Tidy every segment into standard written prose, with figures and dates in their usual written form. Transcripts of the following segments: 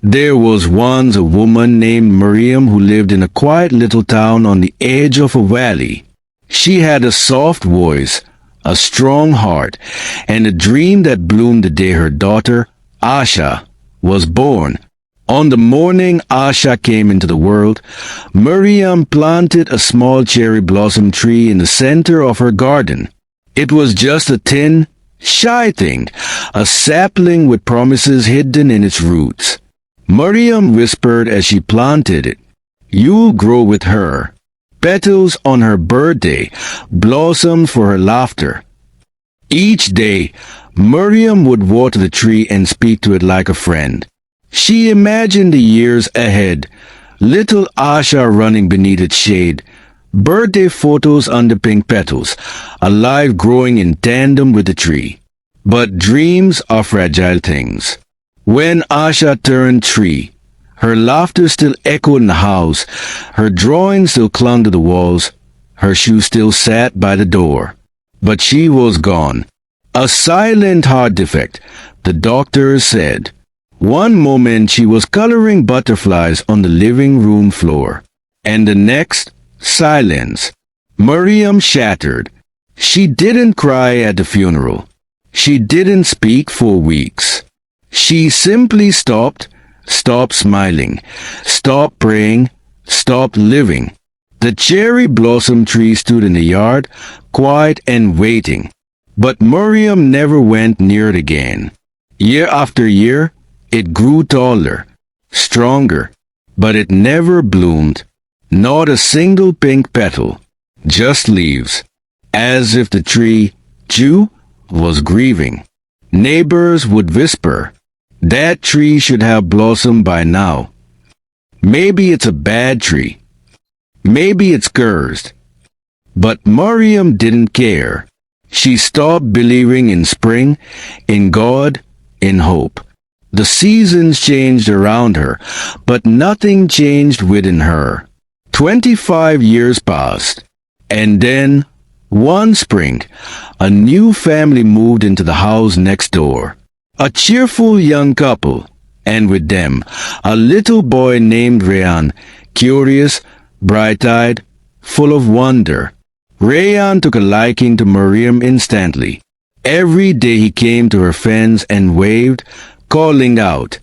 There was once a woman named Miriam who lived in a quiet little town on the edge of a valley. She had a soft voice, a strong heart, and a dream that bloomed the day her daughter, Asha, was born. On the morning Asha came into the world, Miriam planted a small cherry blossom tree in the center of her garden. It was just a thin, shy thing, a sapling with promises hidden in its roots. Miriam whispered as she planted it, "You'll grow with her." Petals on her birthday blossomed for her laughter. Each day, Miriam would water the tree and speak to it like a friend. She imagined the years ahead, little Asha running beneath its shade, birthday photos under pink petals, alive growing in tandem with the tree. But dreams are fragile things. When Asha turned tree, her laughter still echoed in the house, her drawings still clung to the walls, her shoes still sat by the door. But she was gone. A silent heart defect, the doctors said. One moment she was coloring butterflies on the living room floor, and the next, silence. Miriam shattered. She didn't cry at the funeral. She didn't speak for weeks. She simply stopped smiling, stopped praying, stopped living. The cherry blossom tree stood in the yard, quiet and waiting. But Miriam never went near it again. Year after year, it grew taller, stronger, but it never bloomed. Not a single pink petal, just leaves, as if the tree, too, was grieving. Neighbors would whisper, "That tree should have blossomed by now. Maybe it's a bad tree. Maybe it's cursed." But Miriam didn't care. She stopped believing in spring, in God, in hope. The seasons changed around her, but nothing changed within her. 25 years passed, and then, one spring, a new family moved into the house next door. A cheerful young couple, and with them, a little boy named Rayan, curious, bright-eyed, full of wonder. Rayan took a liking to Miriam instantly. Every day he came to her fence and waved, calling out,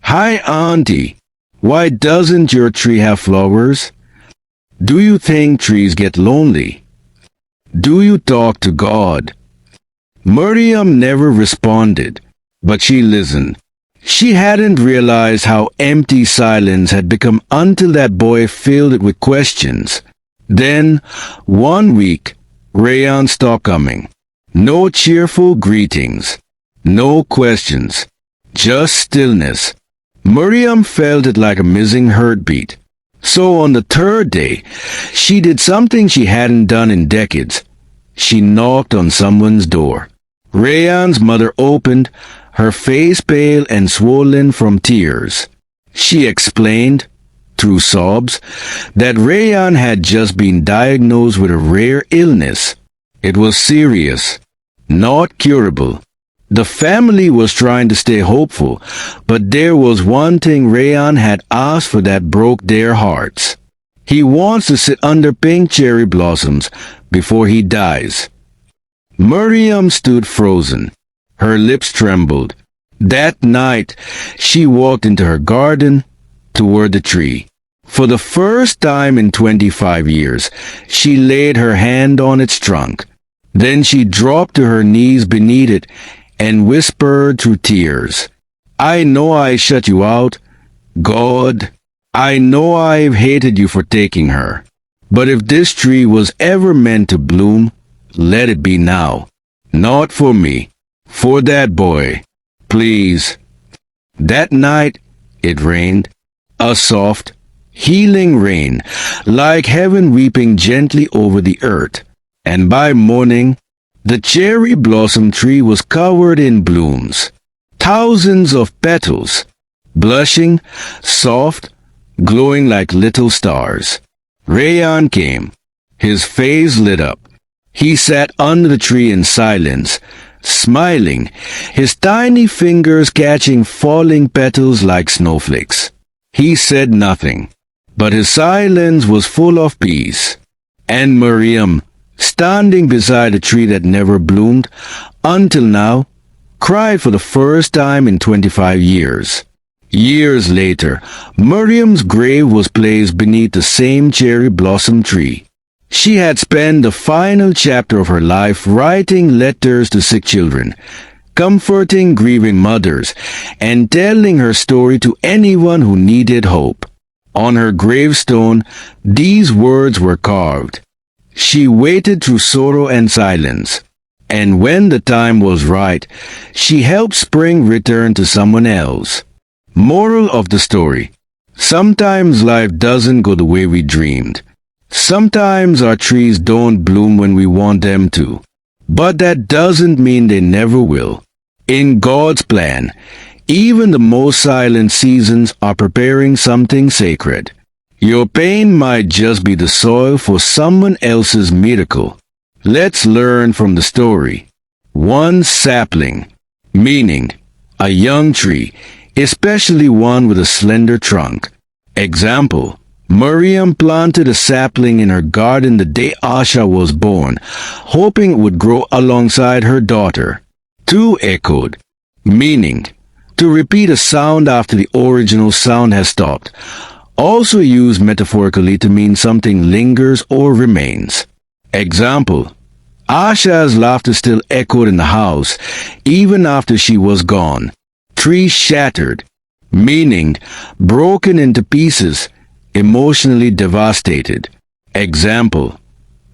"Hi, Auntie. Why doesn't your tree have flowers? Do you think trees get lonely? Do you talk to God?" Miriam never responded, but she listened. She hadn't realized how empty silence had become until that boy filled it with questions. Then, one week, Rayan stopped coming. No cheerful greetings, no questions, just stillness. Miriam felt it like a missing heartbeat. So on the third day, she did something she hadn't done in decades. She knocked on someone's door. Rayan's mother opened, her face pale and swollen from tears. She explained, through sobs, that Rayan had just been diagnosed with a rare illness. It was serious, not curable. The family was trying to stay hopeful, but there was one thing Rayan had asked for that broke their hearts. He wants to sit under pink cherry blossoms before he dies. Miriam stood frozen. Her lips trembled. That night, she walked into her garden, toward the tree. For the first time in 25 years, she laid her hand on its trunk. Then she dropped to her knees beneath it and whispered through tears, "I know I shut you out, God. I know I've hated you for taking her. But if this tree was ever meant to bloom, let it be now. Not for me, for that boy. Please." That night, it rained. A soft, healing rain, like heaven weeping gently over the earth. And by morning, the cherry blossom tree was covered in blooms. Thousands of petals, blushing, soft, glowing like little stars. Rayan came. His face lit up. He sat under the tree in silence, smiling, his tiny fingers catching falling petals like snowflakes. He said nothing, but his silence was full of peace. And Miriam, standing beside a tree that never bloomed, until now, cried for the first time in 25 years. Years later, Miriam's grave was placed beneath the same cherry blossom tree. She had spent the final chapter of her life writing letters to sick children, comforting grieving mothers, and telling her story to anyone who needed hope. On her gravestone, these words were carved. She waited through sorrow and silence, and when the time was right, she helped spring return to someone else. Moral of the story: sometimes life doesn't go the way we dreamed. Sometimes our trees don't bloom when we want them to. But that doesn't mean they never will. In God's plan, even the most silent seasons are preparing something sacred. Your pain might just be the soil for someone else's miracle. Let's learn from the story. One sapling, meaning a young tree, especially one with a slender trunk. Example: Miriam planted a sapling in her garden the day Asha was born, hoping it would grow alongside her daughter. Two echoed, meaning to repeat a sound after the original sound has stopped, also used metaphorically to mean something lingers or remains. Example: Asha's laughter still echoed in the house even after she was gone. Tree shattered, meaning broken into pieces, emotionally devastated. Example: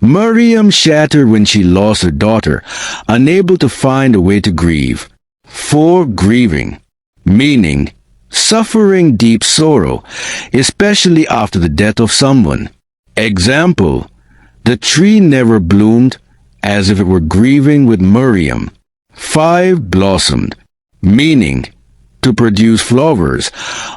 Miriam shattered when she lost her daughter, unable to find a way to grieve. 4. Grieving, meaning suffering deep sorrow, especially after the death of someone. Example: the tree never bloomed, as if it were grieving with Miriam. 5. Blossomed, meaning to produce flowers,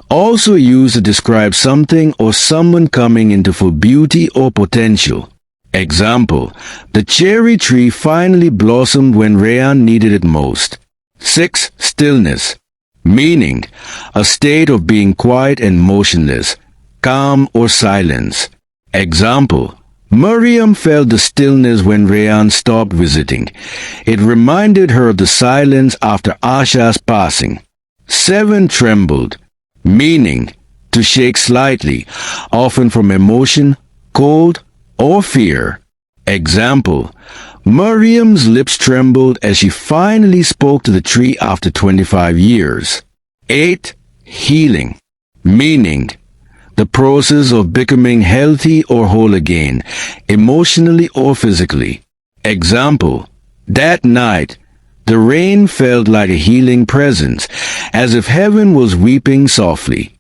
also used to describe something or someone coming into full beauty or potential. Example: the cherry tree finally blossomed when Rayan needed it most. 6. Stillness, meaning a state of being quiet and motionless, calm or silence. Example: Miriam felt the stillness when Rayan stopped visiting. It reminded her of the silence after Asha's passing. 7. Trembled, meaning to shake slightly, often from emotion, cold, or fear. Example: Miriam's lips trembled as she finally spoke to the tree after 25 years. 8. Healing, meaning the process of becoming healthy or whole again, emotionally or physically. Example: that night, the rain felt like a healing presence, as if heaven was weeping softly.